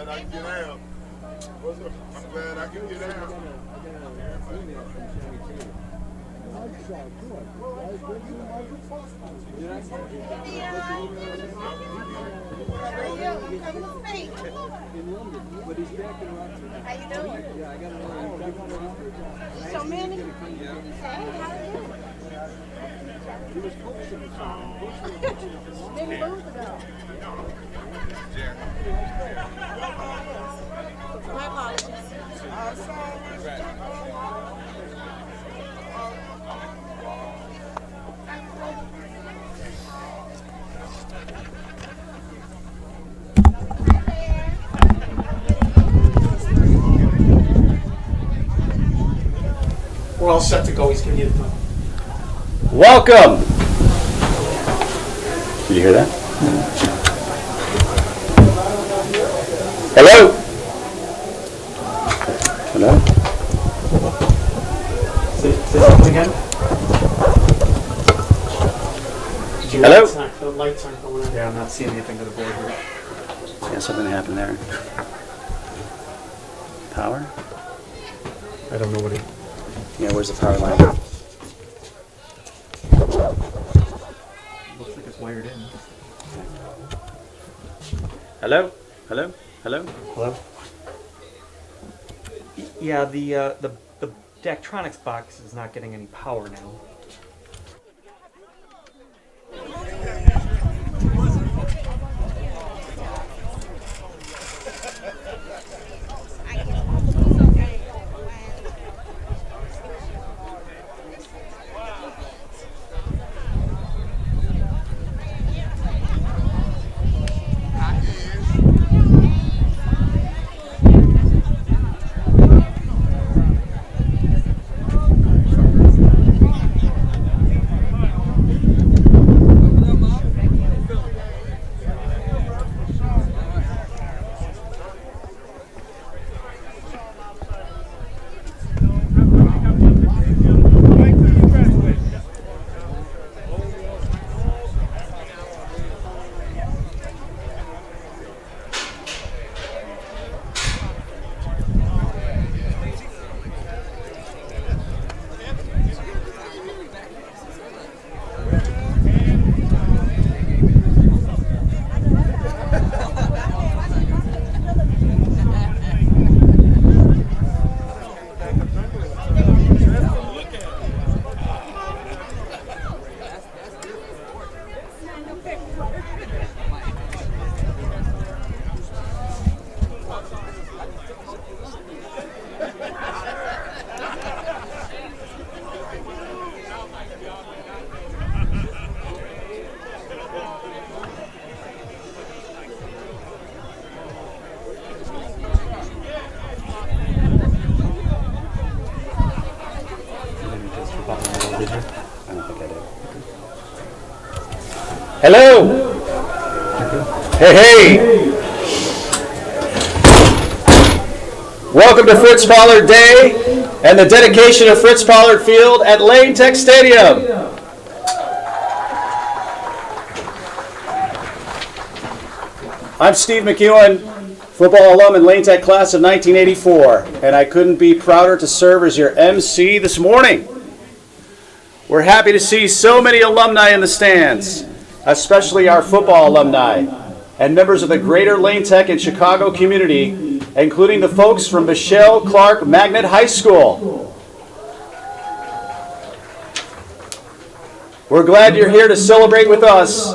glad I can get out. I'm glad I can get out. How you doing? So many? Many moves ago. My apologies. We're all set to go. He's giving you the time. Welcome. Did you hear that? Hello. Hello. Say something again. Hello? The lights aren't going on. Yeah, I'm not seeing anything to the board here. Yeah, something happened there. Power? I don't know what it. Yeah, where's the power line? Looks like it's wired in. Hello? Hello? Hello? Hello? Yeah, the Daktronics box is not getting any power now. Hello. Hey, hey. Welcome to Fritz Pollard Day and the dedication of Fritz Pollard Field at Lane Tech Stadium. I'm Steve McEwen, football alum in Lane Tech class of 1984, and I couldn't be prouder to serve as your MC this morning. We're happy to see so many alumni in the stands, especially our football alumni and members of the greater Lane Tech and Chicago community, including the folks from Michelle Clark Magnet High School. We're glad you're here to celebrate with us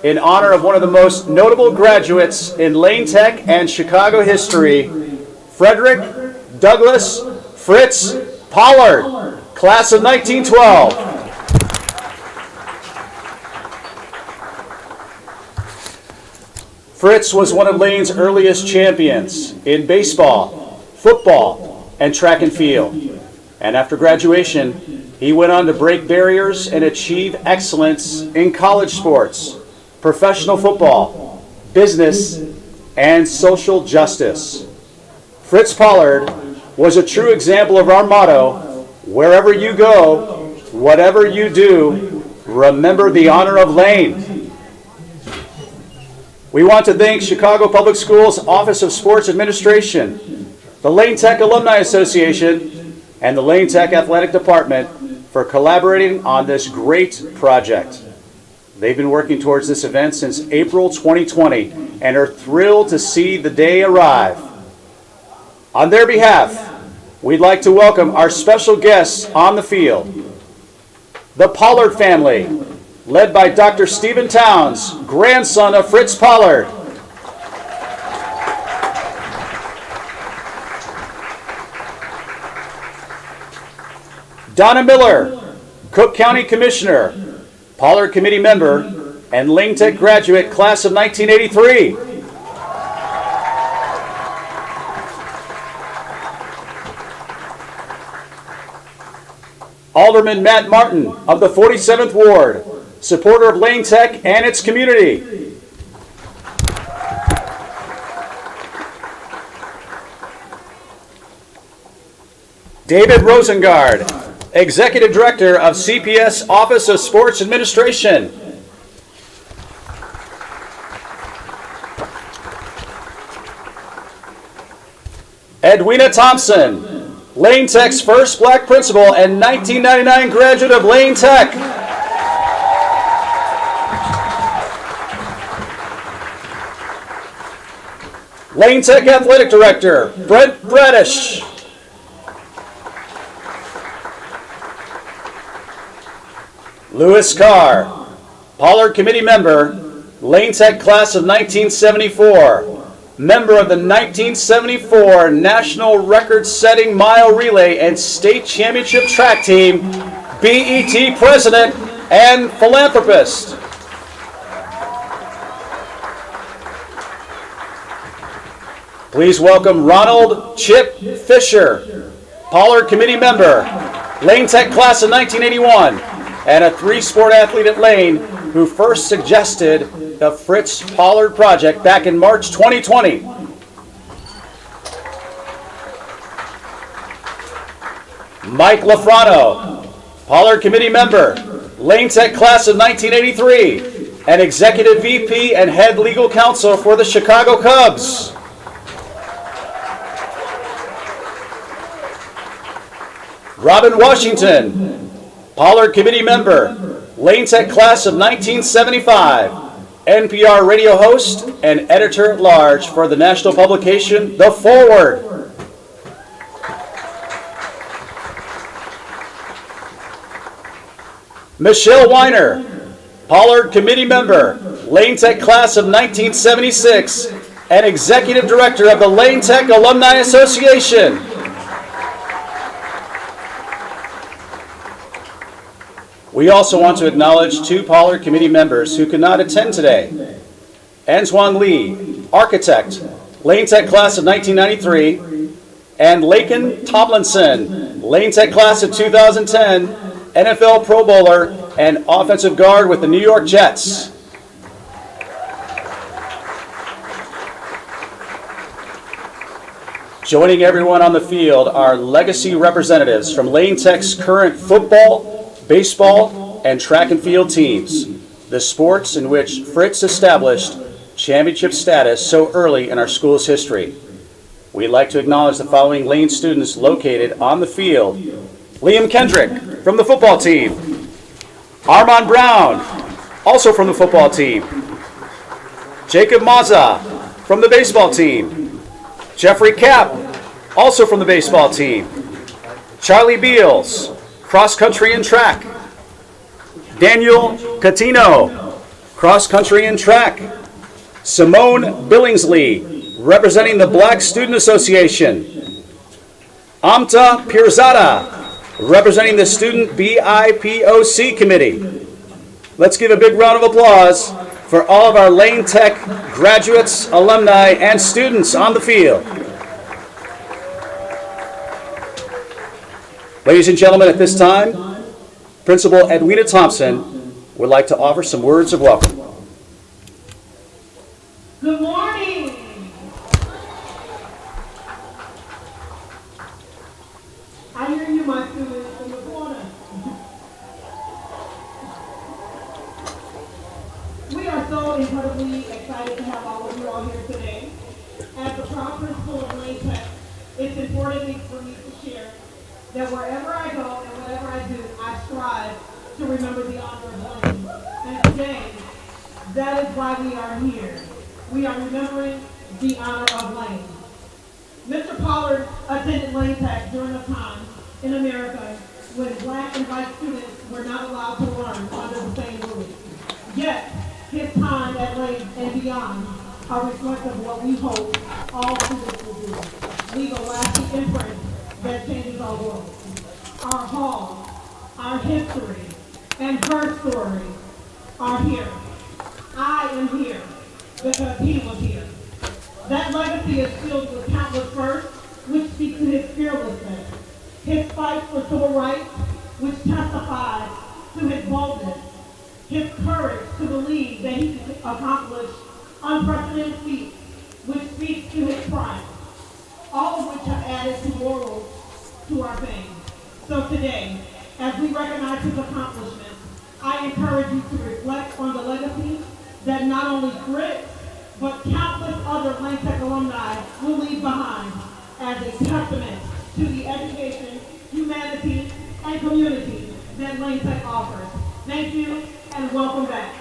in honor of one of the most notable graduates in Lane Tech and Chicago history, Frederick Douglass Fritz Pollard, class of 1912. Fritz was one of Lane's earliest champions in baseball, football, and track and field. And after graduation, he went on to break barriers and achieve excellence in college sports, professional football, business, and social justice. Fritz Pollard was a true example of our motto, wherever you go, whatever you do, remember the honor of Lane. We want to thank Chicago Public Schools Office of Sports Administration, the Lane Tech Alumni Association, and the Lane Tech Athletic Department for collaborating on this great project. They've been working towards this event since April 2020 and are thrilled to see the day arrive. On their behalf, we'd like to welcome our special guests on the field. The Pollard family, led by Dr. Stephen Towns, grandson of Fritz Pollard. Donna Miller, Cook County Commissioner, Pollard Committee member, and Lane Tech graduate, class of 1983. Alderman Matt Martin of the 47th Ward, supporter of Lane Tech and its community. David Rosengard, Executive Director of CPS Office of Sports Administration. Edwina Thompson, Lane Tech's first black principal and 1999 graduate of Lane Tech. Lane Tech Athletic Director, Brent Bradish. Lewis Carr, Pollard Committee member, Lane Tech class of 1974, member of the 1974 National Record-Setting Mile Relay and State Championship Track Team, BET President and philanthropist. Please welcome Ronald Chip Fisher, Pollard Committee member, Lane Tech class of 1981, and a three-sport athlete at Lane who first suggested the Fritz Pollard project back in March 2020. Mike Lafrano, Pollard Committee member, Lane Tech class of 1983, and Executive VP and Head Legal Counsel for the Chicago Cubs. Robin Washington, Pollard Committee member, Lane Tech class of 1975, NPR radio host and editor-at-large for the national publication The Forward. Michelle Weiner, Pollard Committee member, Lane Tech class of 1976, and executive director of the Lane Tech Alumni Association. We also want to acknowledge two Pollard Committee members who could not attend today. Antoine Lee, architect, Lane Tech class of 1993, and Laken Tomlinson, Lane Tech class of 2010, NFL Pro Bowler and offensive guard with the New York Jets. Joining everyone on the field are legacy representatives from Lane Tech's current football, baseball, and track and field teams, the sports in which Fritz established championship status so early in our school's history. We'd like to acknowledge the following Lane students located on the field. Liam Kendrick from the football team. Armand Brown, also from the football team. Jacob Mazza from the baseball team. Jeffrey Kapp, also from the baseball team. Charlie Beals, cross country and track. Daniel Catino, cross country and track. Simone Billingsley, representing the Black Student Association. Amta Pirzada, representing the Student BIPOC Committee. Let's give a big round of applause for all of our Lane Tech graduates, alumni, and students on the field. Ladies and gentlemen, at this time, Principal Edwina Thompson would like to offer some words of welcome. Good morning. I hear you, my students, in the corner. We are so incredibly excited to have all here today. As the proud principal of Lane Tech, it's important for me to share that wherever I go and whatever I do, I strive to remember the honor of Lane. And today, that is why we are here. We are remembering the honor of Lane. Mr. Pollard attended Lane Tech during a time in America when black and white students were not allowed to learn under the same roof. Yet, his time at Lane and beyond are reflective of what we hope all students will do. Leave a lasting imprint that changes our world. Our hall, our history, and her story are here. I am here because he was here. That legacy is filled with countless firsts, which speak to his fearlessness, his fight for civil rights, which testifies to his boldness, his courage to believe that he could accomplish unprecedented feats, which speaks to his pride, all of which have added to laurels to our fame. So today, as we recognize his accomplishments, I encourage you to reflect on the legacy that not only Fritz, but countless other Lane Tech alumni will leave behind as a testament to the education, humanity, and community that Lane Tech offers. Thank you, and welcome back.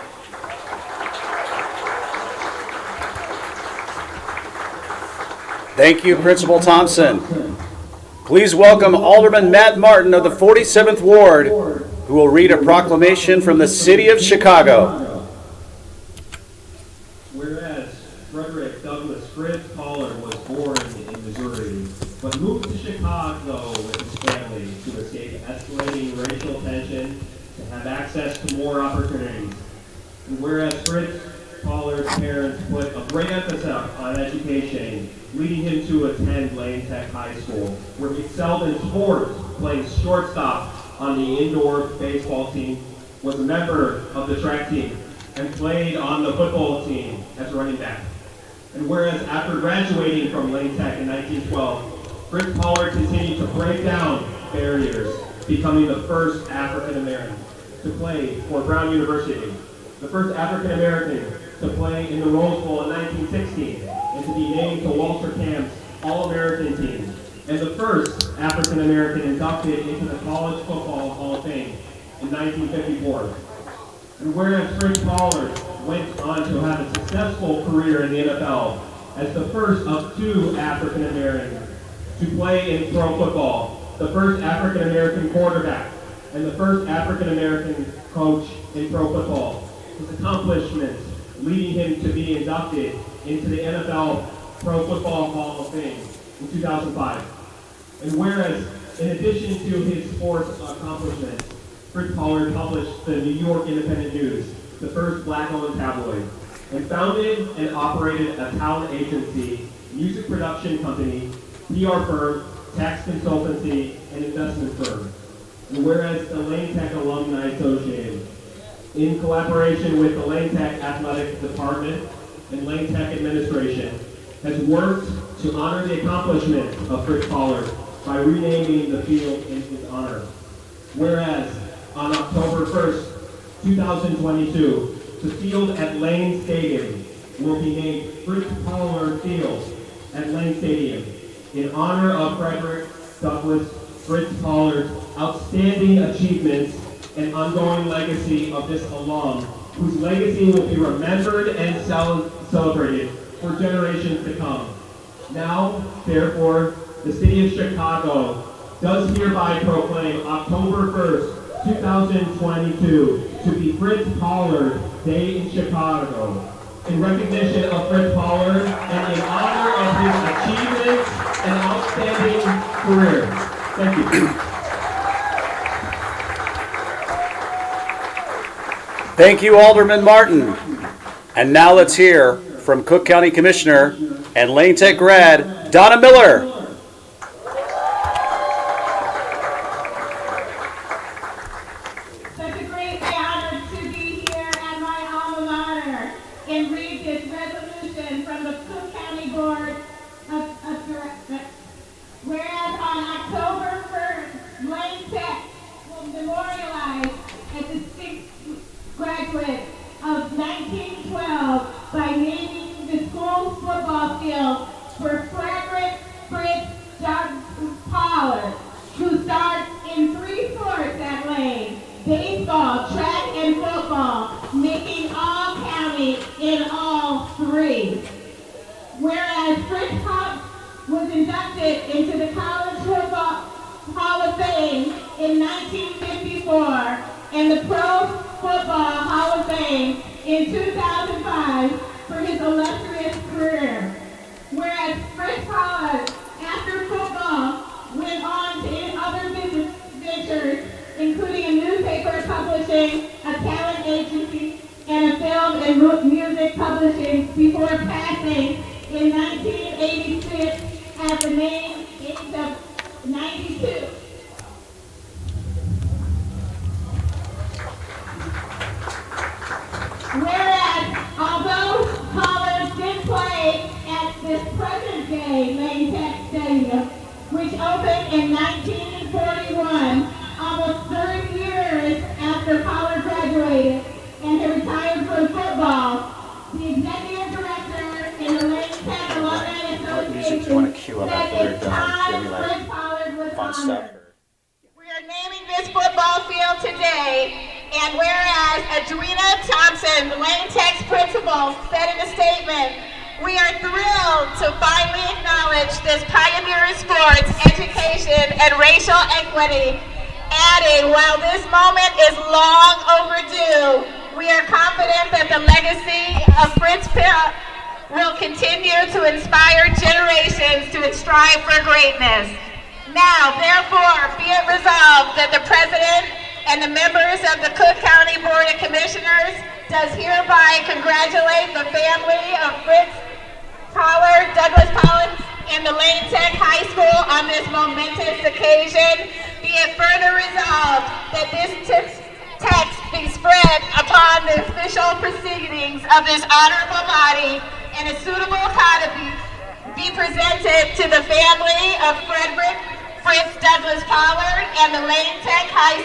Thank you, Principal Thompson. Please welcome Alderman Matt Martin of the 47th Ward, who will read a proclamation from the City of Chicago. Fritz Pollard was born in Missouri, but moved to Chicago with his family to escape escalating racial tension, to have access to more opportunities. And whereas Fritz Pollard's parents put a great emphasis on education, leading him to attend Lane Tech High School, where he excelled in sports, playing shortstop on the indoor baseball team, was a member of the track team, and played on the football team as running back. And whereas after graduating from Lane Tech in 1912, Fritz Pollard continued to break down barriers, becoming the first African American to play for Brown University, the first African American to play in the Rose Bowl in 1916, and to be named to Walter Camp's All-American team, and the first African American inducted into the College Football Hall of Fame in 1954. And whereas Fritz Pollard went on to have a successful career in the NFL as the first of two African Americans to play in pro football, the first African American quarterback, and the first African American coach in pro football. His accomplishments leading him to be inducted into the NFL Pro Football Hall of Fame in 2005. And whereas, in addition to his sports accomplishments, Fritz Pollard published the New York Independent News, the first black-owned tabloid, and founded and operated a talent agency, music production company, PR firm, tax consultancy, and investment firm. And whereas the Lane Tech Alumni Association, in collaboration with the Lane Tech Athletic Department and Lane Tech Administration, has worked to honor the accomplishments of Fritz Pollard by renaming the field in his honor. Whereas on October 1st, 2022, the field at Lane Stadium will be named Fritz Pollard Field at Lane Stadium in honor of Frederick Douglass Fritz Pollard's outstanding achievements and ongoing legacy of this alum, whose legacy will be remembered and celebrated for generations to come. Now, therefore, the City of Chicago does hereby proclaim October 1st, 2022 to be Fritz Pollard Day in Chicago, in recognition of Fritz Pollard and in honor of his achievements and outstanding career. Thank you. Thank you, Alderman Martin. And now let's hear from Cook County Commissioner and Lane Tech grad, Donna Miller. Such a great honor to be here at my alma mater and read this resolution from the Cook County Board of Directors. Whereas on October 1st, Lane Tech will memorialize as the sixth graduate of 1912 by naming the school Whereas Fritz Pollard was inducted into the College Football Hall of Fame in 1954 and the Pro Football Hall of Fame in 2005 for his illustrious career. Whereas Fritz Pollard, after football, went on to other business ventures, including a newspaper publishing, a talent agency, and a film and music publishing before passing in 1986 at the age of 92. Whereas, although Pollard did play at this present-day Lane Tech Stadium, which opened in 1941, almost 30 years after Pollard graduated and he retired from football, the executive director in the Lane Tech Alumni Association said it's time Fritz Pollard was honored. We are naming this football field today, and whereas Adrena Thompson, Lane Tech's principal, said in a statement, we are thrilled to finally acknowledge this pioneer in sports, education, and racial equity, adding, while this moment is long overdue, we are confident that the legacy of Fritz Pollard will continue to inspire generations to strive for greatness. Now, therefore, be it resolved that the President and the members of the Cook County Board of Commissioners does hereby congratulate the family of Fritz Pollard, Douglas Pollard, and the Lane Tech High School on this momentous occasion. Be it further resolved that this text be spread upon the official proceedings of this honorable body and a suitable copy be presented to the family of Frederick Fritz Douglas Pollard and the Lane Tech High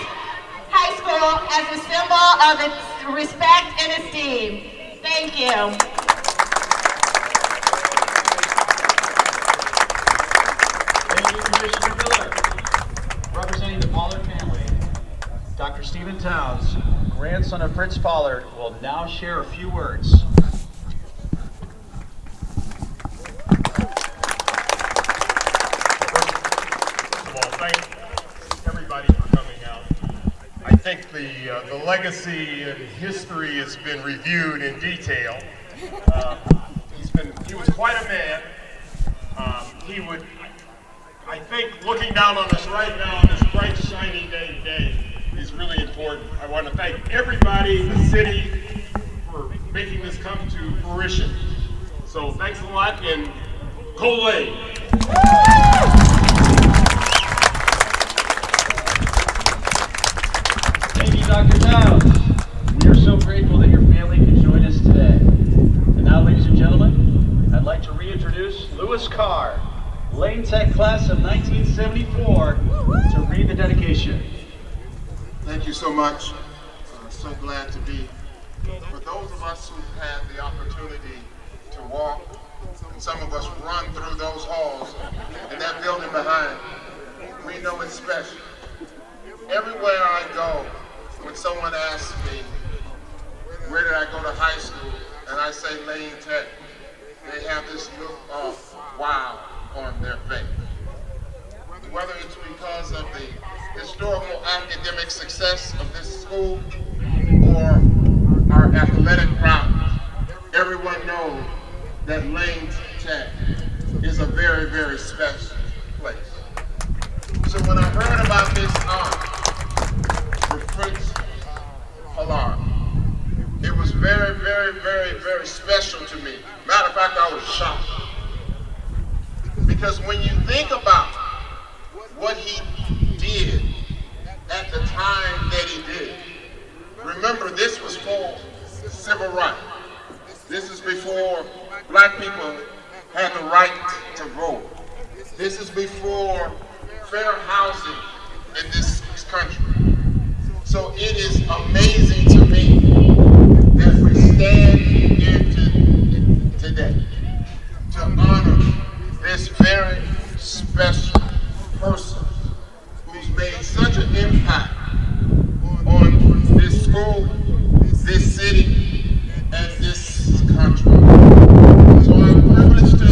School as a symbol of its respect and esteem. Thank you. Thank you, Commissioner Miller. Representing the Pollard family, Dr. Stephen Towns, grandson of Fritz Pollard, will now share a few words. I think the legacy and history has been reviewed in detail. He was quite a man. I think looking down on us right now on this bright, shiny day today is really important. I want to thank everybody in the city for making this come to fruition. So thanks a lot, and Coley. Dr. Towns, we are so grateful that your family could join us today. And now, ladies and gentlemen, I'd like to reintroduce Lewis Carr, Lane Tech class of 1974, to read the dedication. Thank you so much. So glad to be. For those of us who had the opportunity to walk, and some of us run through those halls and that building behind, we know it's special. Everywhere I go, when someone asks me, where did I go to high school, and I say Lane Tech, they have this look of wow on their face. Whether it's because of the historical academic success of this school or our athletic prowess, everyone knows that Lane Tech is a very, very special place. So when I heard about this honor, Fritz Pollard, it was very, very, very, very special to me. Matter of fact, I was shocked. Because when you think about what he did at the time that he did, remember this was for civil rights. This is before black people had the right to vote. This is before fair housing in this country. So it is amazing to me that we stand here today to honor this very special person who's made such an impact on this school, this city, and this country. So I'm privileged to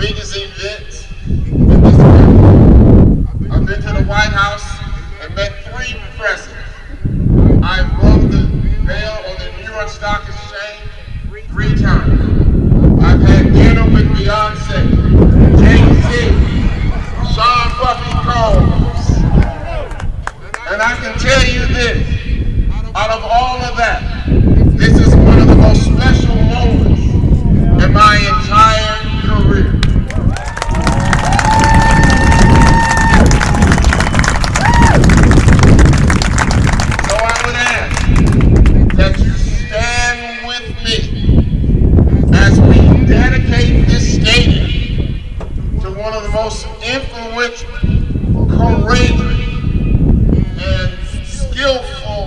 biggest events in this country. I've been to the White House and met 3 presidents. I've rung the bell on the New York Stock Exchange 3 times. I've had dinner with Beyonce, Jay-Z, Sean Buffy Combs. And I can tell you this, out of all of that, this is one of the most special moments in my entire career. So I would ask that you stand with me as we dedicate this stadium to one of the most influential, courageous, and skillful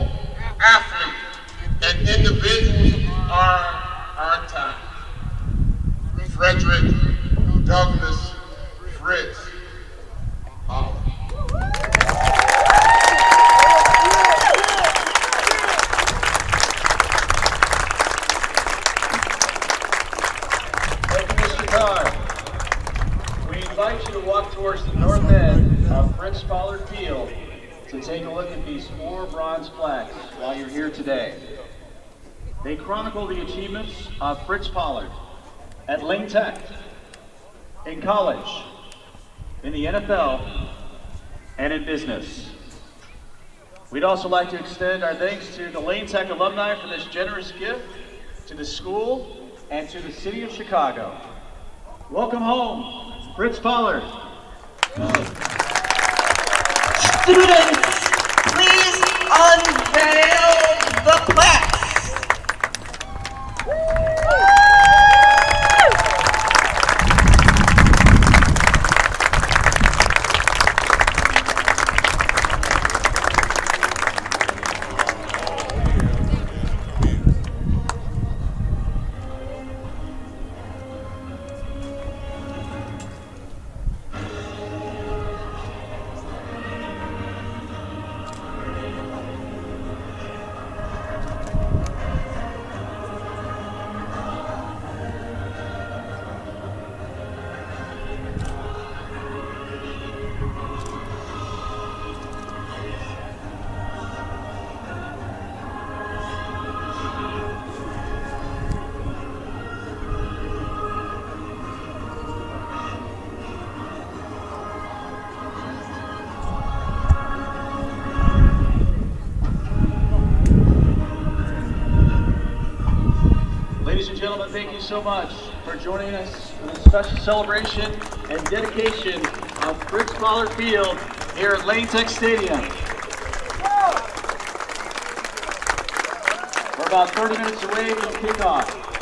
athletes and individuals of our time. Frederick Douglass Fritz Pollard. Thank you, Mr. Carr. We invite you to walk towards the north end of Fritz Pollard Field to take a look at these 4 bronze plaques while you're here today. They chronicle the achievements of Fritz Pollard at Lane Tech, in college, in the NFL, and in business. We'd also like to extend our thanks to the Lane Tech alumni for this generous gift to the school and to the city of Chicago. Welcome home, Fritz Pollard. Students, please unveil the plaques. Ladies and gentlemen, thank you so much for joining us for this special celebration and dedication of Fritz Pollard Field here at Lane Tech Stadium. We're about 30 minutes away from kickoff.